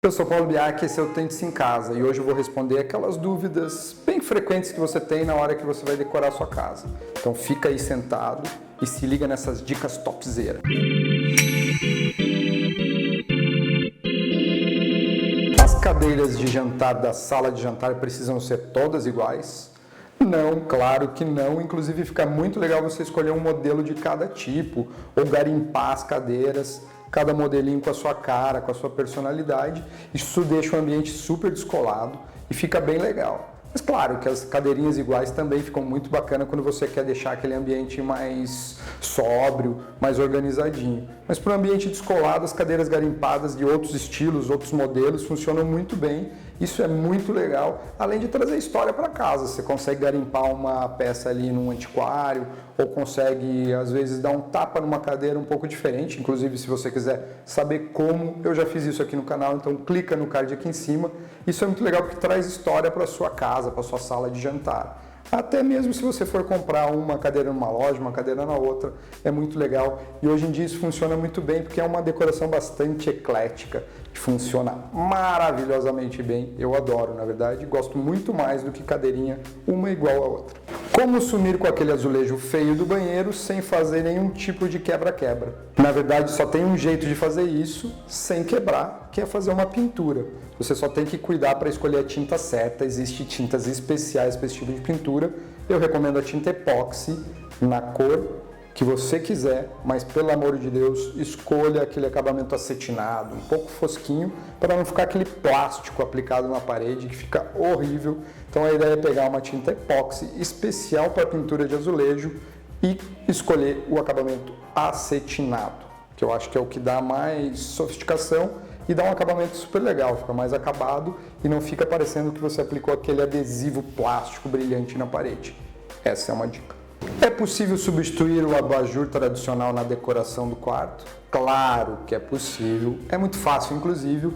Eu sou Paulo Biak, esse é o Tente-se em Casa e hoje eu vou responder aquelas dúvidas bem frequentes que você tem na hora que você vai decorar a sua casa. Então fica aí sentado e se liga nessas dicas topzera. As cadeiras de jantar da sala de jantar precisam ser todas iguais? Não, claro que não. Inclusive fica muito legal você escolher um modelo de cada tipo ou garimpar as cadeiras, cada modelinho com a sua cara, com a sua personalidade. Isso deixa o ambiente super descolado e fica bem legal. Mas claro que as cadeirinhas iguais também ficam muito bacana quando você quer deixar aquele ambiente mais sóbrio, mais organizadinho. Mas para um ambiente descolado, as cadeiras garimpadas de outros estilos, outros modelos funcionam muito bem. Isso é muito legal, além de trazer história para casa. Você consegue garimpar uma peça ali num antiquário ou consegue, às vezes, dar um tapa numa cadeira um pouco diferente. Inclusive, se você quiser saber como, eu já fiz isso aqui no canal, então clica no card aqui em cima. Isso é muito legal porque traz história para sua casa, para sua sala de jantar. Até mesmo se você for comprar uma cadeira numa loja, uma cadeira na outra, é muito legal. E hoje em dia isso funciona muito bem porque é uma decoração bastante eclética, que funciona maravilhosamente bem. Eu adoro, na verdade, gosto muito mais do que cadeirinha uma igual a outra. Como sumir com aquele azulejo feio do banheiro sem fazer nenhum tipo de quebra-quebra? Na verdade, só tem um jeito de fazer isso sem quebrar, que é fazer uma pintura. Você só tem que cuidar para escolher a tinta certa. Existem tintas especiais para esse tipo de pintura. Eu recomendo a tinta epóxi na cor que você quiser, mas pelo amor de Deus, escolha aquele acabamento acetinado, um pouco fosquinho, para não ficar aquele plástico aplicado na parede que fica horrível. Então a ideia é pegar uma tinta epóxi especial para pintura de azulejo e escolher o acabamento acetinado, que eu acho que é o que dá mais sofisticação e dá um acabamento super legal, fica mais acabado e não fica parecendo que você aplicou aquele adesivo plástico brilhante na parede. Essa é uma dica. É possível substituir o abajur tradicional na decoração do quarto? Claro que é possível, é muito fácil, inclusive.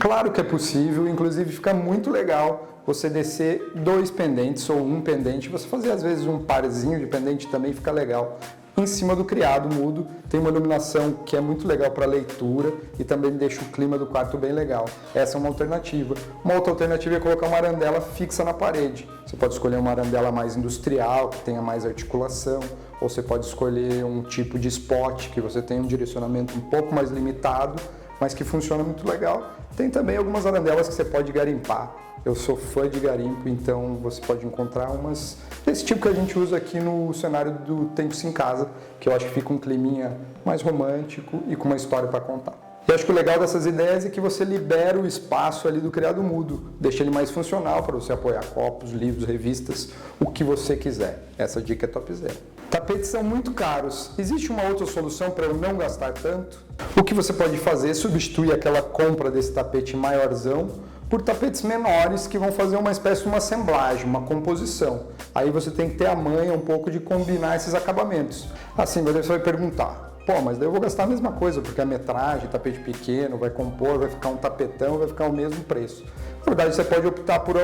Claro que é possível, inclusive fica muito legal você descer 2 pendentes ou um pendente, você fazer às vezes um parzinho de pendente também fica legal. Em cima do criado mudo, tem uma iluminação que é muito legal para leitura e também deixa o clima do quarto bem legal. Essa é uma alternativa. Uma outra alternativa é colocar uma arandela fixa na parede. Você pode escolher uma arandela mais industrial, que tenha mais articulação, ou você pode escolher um tipo de spot, que você tem um direcionamento um pouco mais limitado, mas que funciona muito legal. Tem também algumas arandelas que você pode garimpar. Eu sou fã de garimpo, então você pode encontrar umas desse tipo que a gente usa aqui no cenário do Tente-se em Casa, que eu acho que fica um climinha mais romântico e com uma história para contar. E acho que o legal dessas ideias é que você libera o espaço ali do criado mudo, deixa ele mais funcional para você apoiar copos, livros, revistas, o que você quiser. Essa dica é topzera. Tapetes são muito caros. Existe uma outra solução para eu não gastar tanto? O que você pode fazer é substituir aquela compra desse tapete maiorzão por tapetes menores que vão fazer uma espécie de uma assemblagem, uma composição. Aí você tem que ter a manha um pouco de combinar esses acabamentos. Assim, você vai perguntar, pô, mas daí eu vou gastar a mesma coisa, porque a metragem, tapete pequeno, vai compor, vai ficar um tapetão, vai ficar o mesmo preço. Na verdade, você pode optar por...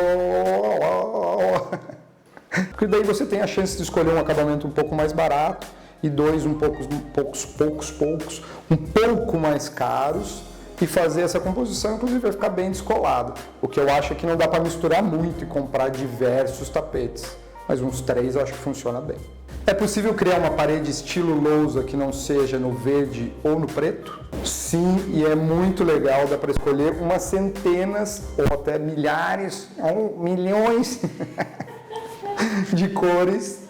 Porque daí você tem a chance de escolher um acabamento um pouco mais barato e dois um pouco mais caros, e fazer essa composição, inclusive, vai ficar bem descolado. O que eu acho é que não dá para misturar muito e comprar diversos tapetes, mas uns 3 eu acho que funciona bem. É possível criar uma parede estilo lousa que não seja no verde ou no preto? Sim, e é muito legal, dá para escolher umas centenas ou até milhares, milhões de cores.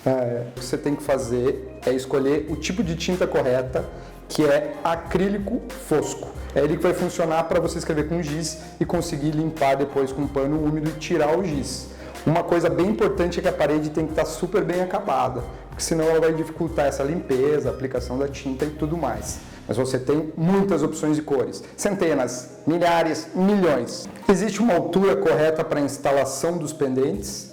O que você tem que fazer é escolher o tipo de tinta correta, que é acrílico fosco. É ele que vai funcionar para você escrever com giz e conseguir limpar depois com um pano úmido e tirar o giz. Uma coisa bem importante é que a parede tem que estar super bem acabada, porque senão ela vai dificultar essa limpeza, a aplicação da tinta e tudo mais. Mas você tem muitas opções de cores, centenas, milhares, milhões. Existe uma altura correta para a instalação dos pendentes?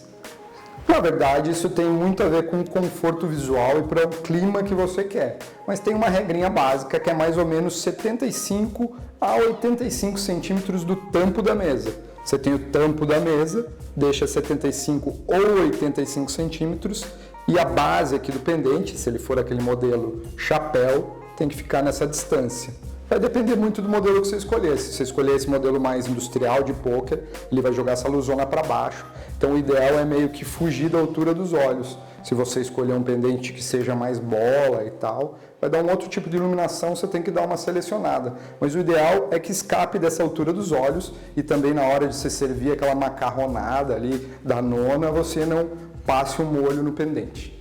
Na verdade, isso tem muito a ver com o conforto visual e para o clima que você quer. Mas tem uma regrinha básica que é mais ou menos 75 a 85 centímetros do tampo da mesa. Você tem o tampo da mesa, deixa 75 ou 85 centímetros e a base aqui do pendente, se ele for aquele modelo chapéu, tem que ficar nessa distância. Vai depender muito do modelo que você escolher. Se você escolher esse modelo mais industrial de poker, ele vai jogar essa luzona para baixo. Então o ideal é meio que fugir da altura dos olhos. Se você escolher um pendente que seja mais bola e tal, vai dar um outro tipo de iluminação, você tem que dar uma selecionada. Mas o ideal é que escape dessa altura dos olhos e também na hora de você servir aquela macarronada ali da nona, você não passe um molho no pendente.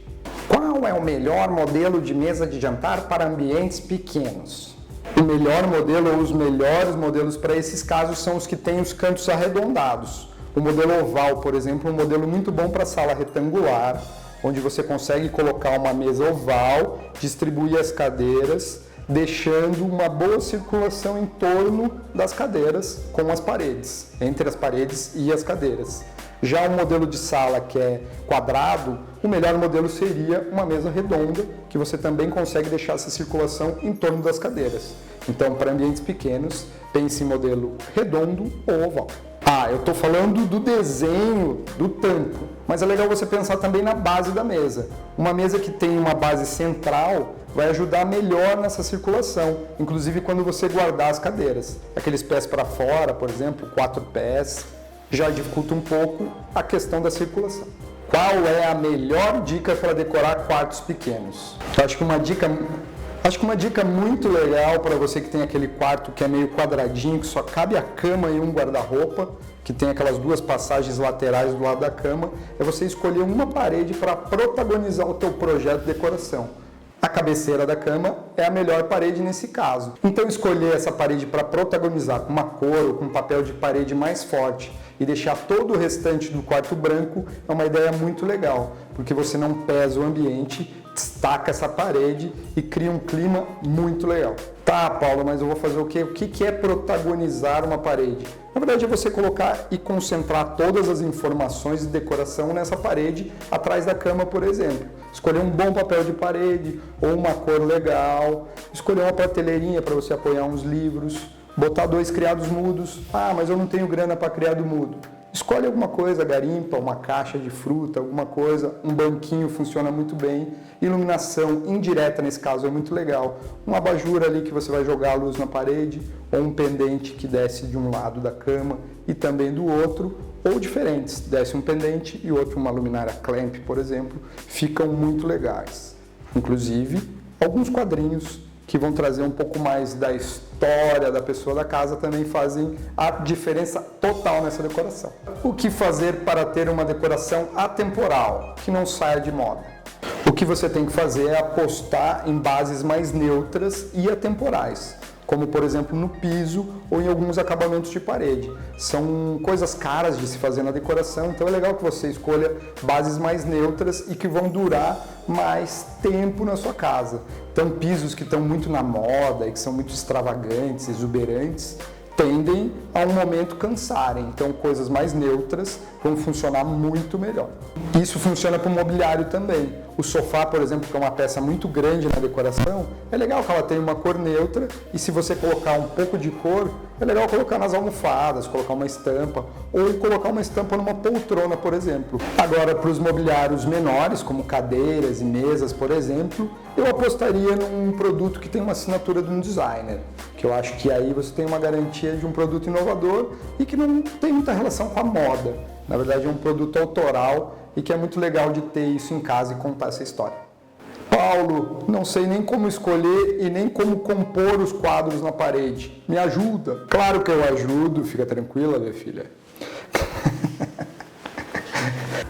Qual é o melhor modelo de mesa de jantar para ambientes pequenos? O melhor modelo ou os melhores modelos para esses casos são os que têm os cantos arredondados. O modelo oval, por exemplo, é um modelo muito bom para sala retangular, onde você consegue colocar uma mesa oval, distribuir as cadeiras, deixando uma boa circulação em torno das cadeiras com as paredes, entre as paredes e as cadeiras. Já o modelo de sala que é quadrado, o melhor modelo seria uma mesa redonda, que você também consegue deixar essa circulação em torno das cadeiras. Então, para ambientes pequenos, pense em modelo redondo ou oval. Eu estou falando do desenho do tampo, mas é legal você pensar também na base da mesa. Uma mesa que tem uma base central vai ajudar melhor nessa circulação, inclusive quando você guardar as cadeiras. Aqueles pés para fora, por exemplo, 4 pés, já dificulta um pouco a questão da circulação. Qual é a melhor dica para decorar quartos pequenos? Acho que uma dica muito legal para você que tem aquele quarto que é meio quadradinho, que só cabe a cama e um guarda-roupa, que tem aquelas duas passagens laterais do lado da cama, é você escolher uma parede para protagonizar o teu projeto de decoração. A cabeceira da cama é a melhor parede nesse caso. Então escolher essa parede para protagonizar com uma cor ou com um papel de parede mais forte e deixar todo o restante do quarto branco é uma ideia muito legal, porque você não pesa o ambiente, destaca essa parede e cria um clima muito legal. Tá, Paulo, mas eu vou fazer o quê? O que é protagonizar uma parede? Na verdade é você colocar e concentrar todas as informações de decoração nessa parede atrás da cama, por exemplo. Escolher um bom papel de parede ou uma cor legal, escolher uma prateleirinha para você apoiar uns livros, botar 2 criados mudos. Mas eu não tenho grana para criado mudo. Escolhe alguma coisa, garimpa, uma caixa de fruta, alguma coisa, um banquinho funciona muito bem. Iluminação indireta nesse caso é muito legal. Um abajur ali que você vai jogar a luz na parede, ou um pendente que desce de um lado da cama e também do outro, ou diferentes, desce um pendente e outro uma luminária clamp, por exemplo, ficam muito legais. Inclusive, alguns quadrinhos que vão trazer um pouco mais da história da pessoa da casa também fazem a diferença total nessa decoração. O que fazer para ter uma decoração atemporal, que não saia de moda? O que você tem que fazer é apostar em bases mais neutras e atemporais, como por exemplo no piso ou em alguns acabamentos de parede. São coisas caras de se fazer na decoração, então é legal que você escolha bases mais neutras e que vão durar mais tempo na sua casa. Então pisos que estão muito na moda e que são muito extravagantes, exuberantes, tendem a um momento cansarem, então coisas mais neutras vão funcionar muito melhor. Isso funciona para o mobiliário também. O sofá, por exemplo, que é uma peça muito grande na decoração, é legal que ela tenha uma cor neutra e se você colocar um pouco de cor, é legal colocar nas almofadas, colocar uma estampa ou colocar uma estampa numa poltrona, por exemplo. Agora, para os mobiliários menores, como cadeiras e mesas, por exemplo, eu apostaria num produto que tem uma assinatura de um designer, que eu acho que aí você tem uma garantia de um produto inovador e que não tem muita relação com a moda. Na verdade, é um produto autoral e que é muito legal de ter isso em casa e contar essa história. Paulo, não sei nem como escolher e nem como compor os quadros na parede. Me ajuda? Claro que eu ajudo, fica tranquila, minha filha.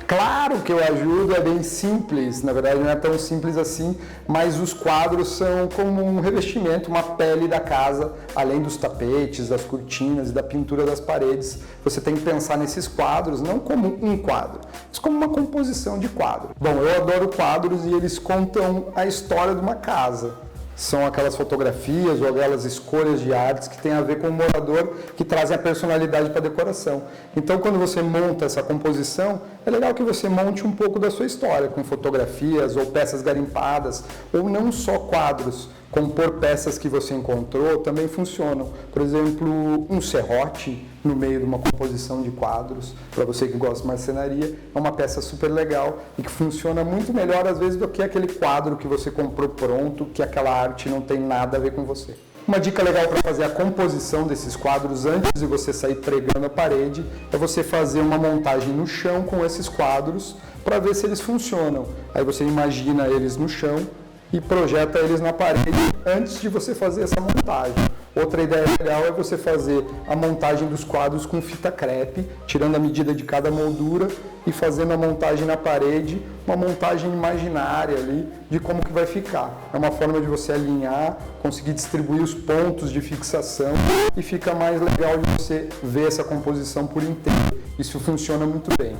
Claro que eu ajudo, é bem simples, na verdade não é tão simples assim, mas os quadros são como um revestimento, uma pele da casa, além dos tapetes, das cortinas e da pintura das paredes. Você tem que pensar nesses quadros não como um quadro, mas como uma composição de quadro. Bom, eu adoro quadros e eles contam a história de uma casa. São aquelas fotografias ou aquelas escolhas de artes que tem a ver com o morador, que trazem a personalidade para a decoração. Então, quando você monta essa composição, é legal que você monte um pouco da sua história, com fotografias ou peças garimpadas, ou não só quadros. Compor peças que você encontrou também funcionam. Por exemplo, um serrote no meio de uma composição de quadros, para você que gosta de marcenaria, é uma peça super legal e que funciona muito melhor às vezes do que aquele quadro que você comprou pronto, que aquela arte não tem nada a ver com você. Uma dica legal para fazer a composição desses quadros antes de você sair pregando a parede é você fazer uma montagem no chão com esses quadros para ver se eles funcionam. Aí você imagina eles no chão e projeta eles na parede antes de você fazer essa montagem. Outra ideia legal é você fazer a montagem dos quadros com fita crepe, tirando a medida de cada moldura e fazendo a montagem na parede, uma montagem imaginária ali de como que vai ficar. É uma forma de você alinhar, conseguir distribuir os pontos de fixação e fica mais legal de você ver essa composição por inteiro. Isso funciona muito bem.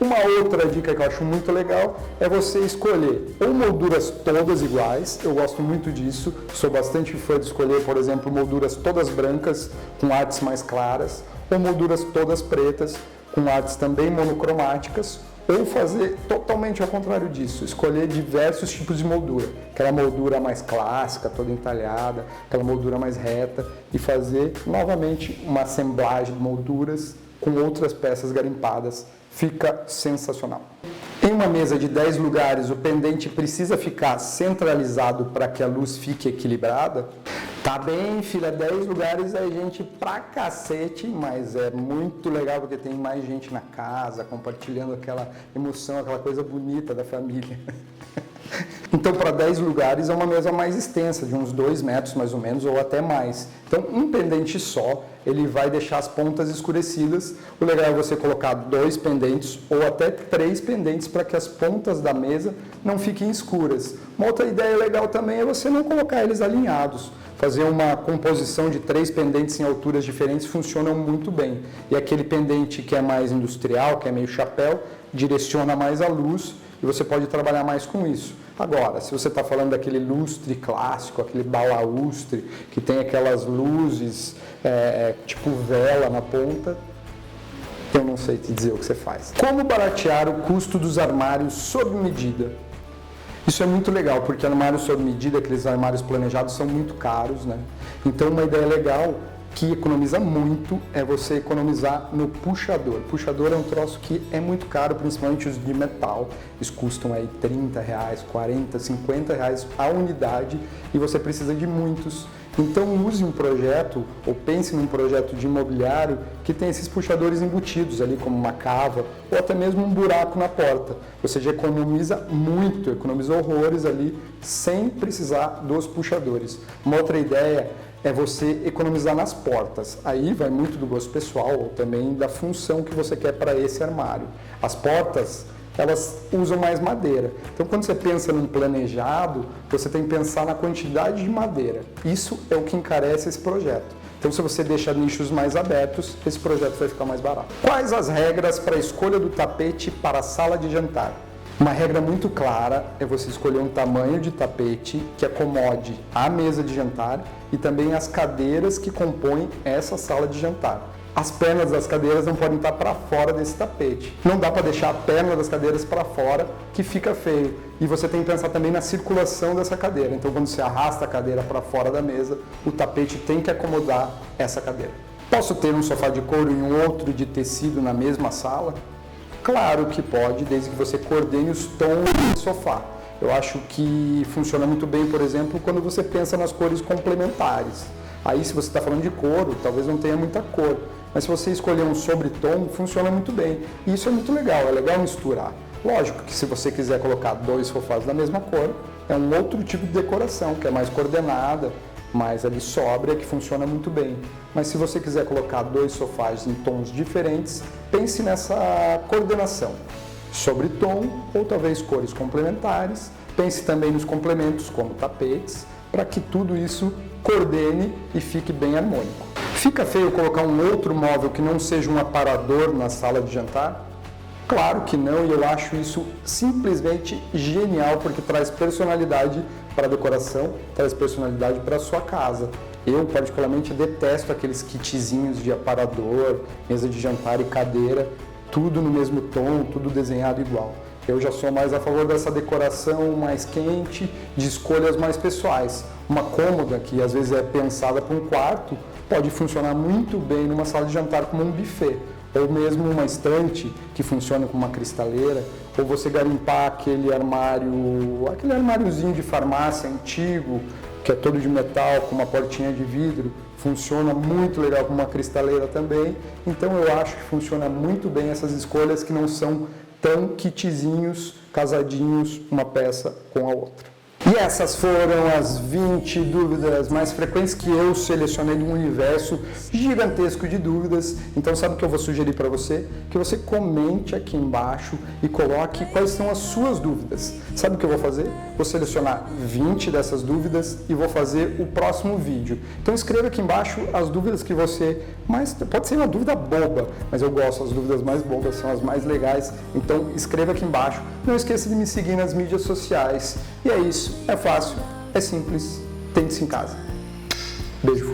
Uma outra dica que eu acho muito legal é você escolher ou molduras todas iguais, eu gosto muito disso, sou bastante fã de escolher, por exemplo, molduras todas brancas com artes mais claras, ou molduras todas pretas com artes também monocromáticas, ou fazer totalmente ao contrário disso, escolher diversos tipos de moldura, aquela moldura mais clássica, toda entalhada, aquela moldura mais reta, e fazer novamente uma assemblagem de molduras com outras peças garimpadas. Fica sensacional. Em uma mesa de 10 lugares, o pendente precisa ficar centralizado para que a luz fique equilibrada? Tá bem, filha, 10 lugares é gente pra cacete, mas é muito legal porque tem mais gente na casa, compartilhando aquela emoção, aquela coisa bonita da família. Então, para 10 lugares é uma mesa mais extensa, de uns 2 metros mais ou menos, ou até mais. Então, um pendente só, ele vai deixar as pontas escurecidas. O legal é você colocar 2 pendentes ou até 3 pendentes para que as pontas da mesa não fiquem escuras. Uma outra ideia legal também é você não colocar eles alinhados. Fazer uma composição de 3 pendentes em alturas diferentes funciona muito bem. E aquele pendente que é mais industrial, que é meio chapéu, direciona mais a luz e você pode trabalhar mais com isso. Agora, se você está falando daquele lustre clássico, aquele balaustre, que tem aquelas luzes tipo vela na ponta, eu não sei te dizer o que você faz. Como baratear o custo dos armários sob medida? Isso é muito legal, porque armários sob medida, aqueles armários planejados, são muito caros, né? Então, uma ideia legal que economiza muito é você economizar no puxador. Puxador é um troço que é muito caro, principalmente os de metal. Eles custam aí R$30, R$40, R$50 a unidade e você precisa de muitos. Então use um projeto ou pense num projeto de imobiliário que tem esses puxadores embutidos ali, como uma cava ou até mesmo um buraco na porta. Você já economiza muito, economiza horrores ali sem precisar dos puxadores. Uma outra ideia é você economizar nas portas. Aí vai muito do gosto pessoal ou também da função que você quer para esse armário. As portas, elas usam mais madeira. Então, quando você pensa num planejado, você tem que pensar na quantidade de madeira. Isso é o que encarece esse projeto. Então, se você deixa nichos mais abertos, esse projeto vai ficar mais barato. Quais as regras para a escolha do tapete para a sala de jantar? Uma regra muito clara é você escolher um tamanho de tapete que acomode a mesa de jantar e também as cadeiras que compõem essa sala de jantar. As pernas das cadeiras não podem estar para fora desse tapete. Não dá para deixar a perna das cadeiras para fora, que fica feio. E você tem que pensar também na circulação dessa cadeira. Então, quando você arrasta a cadeira para fora da mesa, o tapete tem que acomodar essa cadeira. Posso ter um sofá de couro e um outro de tecido na mesma sala? Claro que pode, desde que você coordene os tons do sofá. Eu acho que funciona muito bem, por exemplo, quando você pensa nas cores complementares. Aí, se você está falando de couro, talvez não tenha muita cor. Mas se você escolher um sobretom, funciona muito bem. E isso é muito legal, é legal misturar. Lógico que se você quiser colocar 2 sofás da mesma cor, é um outro tipo de decoração, que é mais coordenada, mais ali sóbria, que funciona muito bem. Mas se você quiser colocar 2 sofás em tons diferentes, pense nessa coordenação. Sobre tom ou talvez cores complementares. Pense também nos complementos, como tapetes, para que tudo isso coordene e fique bem harmônico. Fica feio colocar um outro móvel que não seja um aparador na sala de jantar? Claro que não, e eu acho isso simplesmente genial, porque traz personalidade para a decoração, traz personalidade para a sua casa. Eu, particularmente, detesto aqueles kitzinhos de aparador, mesa de jantar e cadeira, tudo no mesmo tom, tudo desenhado igual. Eu já sou mais a favor dessa decoração mais quente, de escolhas mais pessoais. Uma cômoda, que às vezes é pensada para um quarto, pode funcionar muito bem numa sala de jantar como um buffet. Ou mesmo uma estante que funciona como uma cristaleira, ou você garimpar aquele armáriozinho de farmácia antigo, que é todo de metal, com uma portinha de vidro, funciona muito legal com uma cristaleira também. Então eu acho que funciona muito bem essas escolhas que não são tão kitzinhos, casadinhos, uma peça com a outra. E essas foram as 20 dúvidas mais frequentes que eu selecionei de um universo gigantesco de dúvidas. Então sabe o que eu vou sugerir para você? Que você comente aqui embaixo e coloque quais são as suas dúvidas. Sabe o que eu vou fazer? Vou selecionar 20 dessas dúvidas e vou fazer o próximo vídeo. Então escreva aqui embaixo as dúvidas que você mais... Pode ser uma dúvida boba, mas eu gosto, as dúvidas mais bobas são as mais legais. Então escreva aqui embaixo. Não esqueça de me seguir nas mídias sociais. E é isso. É fácil, é simples, tente-se em casa. Beijo.